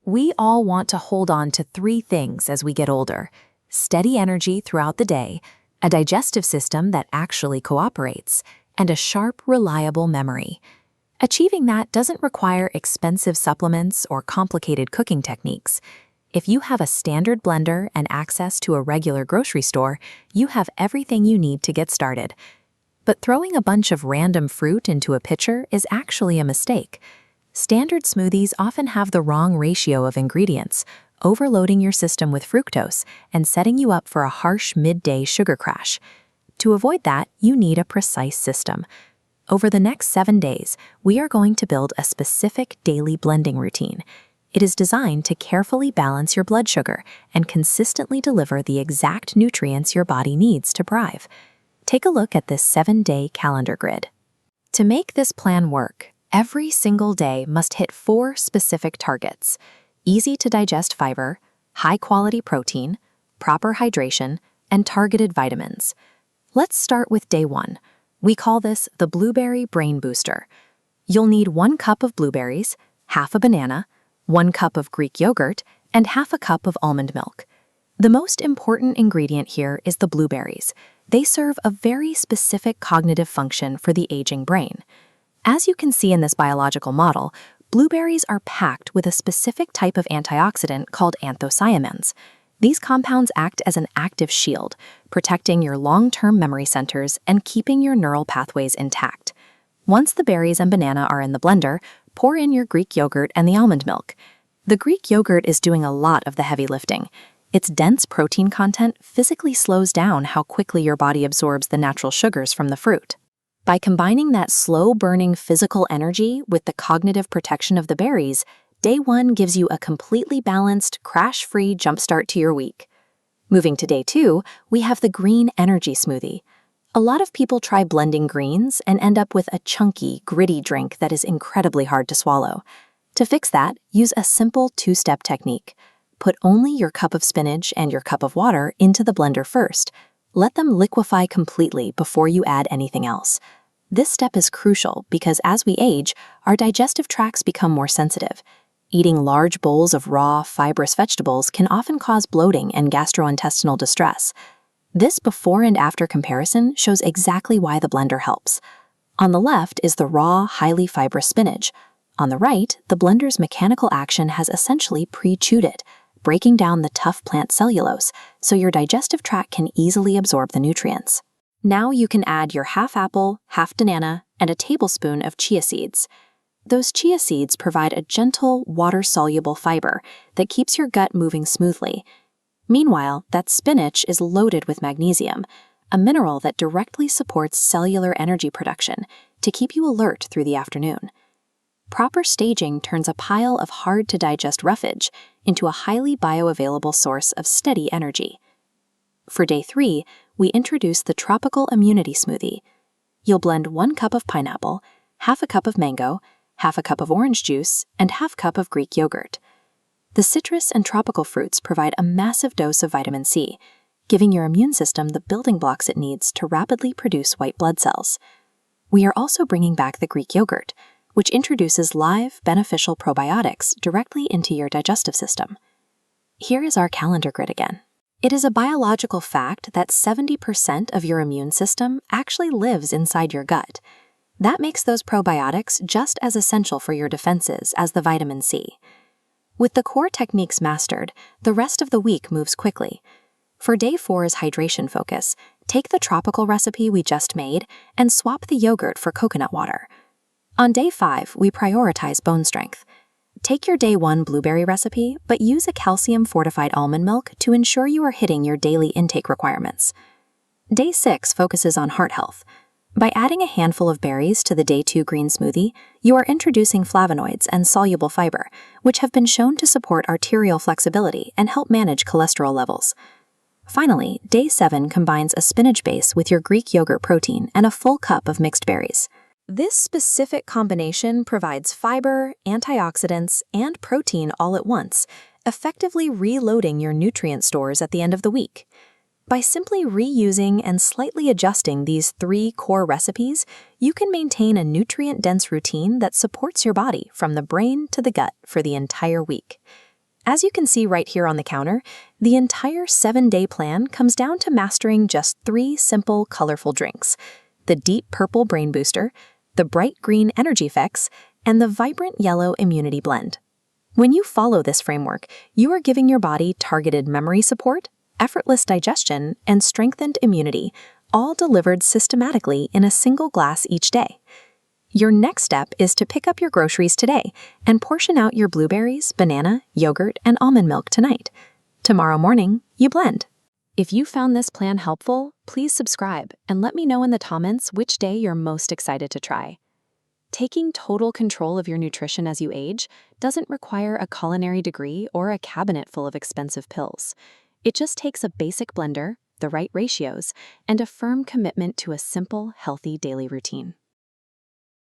We all want to hold on to three things as we get older: steady energy throughout the day, a digestive system that actually cooperates, and a sharp, reliable memory. Achieving that doesn't require expensive supplements or complicated cooking techniques. If you have a standard blender and access to a regular grocery store, you have everything you need to get started. But throwing a bunch of random fruit into a pitcher is actually a mistake. Standard smoothies often have the wrong ratio of ingredients, overloading your system with fructose and setting you up for a harsh midday sugar crash. To avoid that, you need a precise system. Over the next 7 days, we are going to build a specific daily blending routine. It is designed to carefully balance your blood sugar and consistently deliver the exact nutrients your body needs to thrive. Take a look at this 7-day calendar grid. To make this plan work, every single day must hit 4 specific targets: easy-to-digest fiber, high-quality protein, proper hydration, and targeted vitamins. Let's start with day 1. We call this the Blueberry Brain Booster. You'll need 1 cup of blueberries, half a banana, 1 cup of Greek yogurt, and half a cup of almond milk. The most important ingredient here is the blueberries. They serve a very specific cognitive function for the aging brain. As you can see in this biological model, blueberries are packed with a specific type of antioxidant called anthocyanins. These compounds act as an active shield, protecting your long-term memory centers and keeping your neural pathways intact. Once the berries and banana are in the blender, pour in your Greek yogurt and the almond milk. The Greek yogurt is doing a lot of the heavy lifting. Its dense protein content physically slows down how quickly your body absorbs the natural sugars from the fruit. By combining that slow-burning physical energy with the cognitive protection of the berries, day 1 gives you a completely balanced, crash-free jumpstart to your week. Moving to day 2, we have the Green Energy Smoothie. A lot of people try blending greens and end up with a chunky, gritty drink that is incredibly hard to swallow. To fix that, use a simple 2-step technique. Put only your cup of spinach and your cup of water into the blender first. Let them liquefy completely before you add anything else. This step is crucial because as we age, our digestive tracts become more sensitive. Eating large bowls of raw, fibrous vegetables can often cause bloating and gastrointestinal distress. This before and after comparison shows exactly why the blender helps. On the left is the raw, highly fibrous spinach. On the right, the blender's mechanical action has essentially pre-chewed it, breaking down the tough plant cellulose so your digestive tract can easily absorb the nutrients. Now you can add your half apple, half banana, and a tablespoon of chia seeds. Those chia seeds provide a gentle, water-soluble fiber that keeps your gut moving smoothly. Meanwhile, that spinach is loaded with magnesium, a mineral that directly supports cellular energy production to keep you alert through the afternoon. Proper staging turns a pile of hard-to-digest roughage into a highly bioavailable source of steady energy. For day 3, we introduce the Tropical Immunity Smoothie. You'll blend 1 cup of pineapple, half a cup of mango, half a cup of orange juice, and half cup of Greek yogurt. The citrus and tropical fruits provide a massive dose of vitamin C, giving your immune system the building blocks it needs to rapidly produce white blood cells. We are also bringing back the Greek yogurt, which introduces live, beneficial probiotics directly into your digestive system. Here is our calendar grid again. It is a biological fact that 70% of your immune system actually lives inside your gut. That makes those probiotics just as essential for your defenses as the vitamin C. With the core techniques mastered, the rest of the week moves quickly. For day 4's hydration focus, take the tropical recipe we just made and swap the yogurt for coconut water. On day 5, we prioritize bone strength. Take your day 1 blueberry recipe, but use a calcium-fortified almond milk to ensure you are hitting your daily intake requirements. Day 6 focuses on heart health. By adding a handful of berries to the day 2 green smoothie, you are introducing flavonoids and soluble fiber, which have been shown to support arterial flexibility and help manage cholesterol levels. Finally, day 7 combines a spinach base with your Greek yogurt protein and a full cup of mixed berries. This specific combination provides fiber, antioxidants, and protein all at once, effectively reloading your nutrient stores at the end of the week. By simply reusing and slightly adjusting these 3 core recipes, you can maintain a nutrient-dense routine that supports your body from the brain to the gut for the entire week. As you can see right here on the counter, the entire 7-day plan comes down to mastering just 3 simple, colorful drinks: the deep purple brain booster, the bright green energy fix, and the vibrant yellow immunity blend. When you follow this framework, you are giving your body targeted memory support, effortless digestion, and strengthened immunity, all delivered systematically in a single glass each day. Your next step is to pick up your groceries today and portion out your blueberries, banana, yogurt, and almond milk tonight. Tomorrow morning, you blend. If you found this plan helpful, please subscribe and let me know in the comments which day you're most excited to try. Taking total control of your nutrition as you age doesn't require a culinary degree or a cabinet full of expensive pills. It just takes a basic blender, the right ratios, and a firm commitment to a simple, healthy daily routine.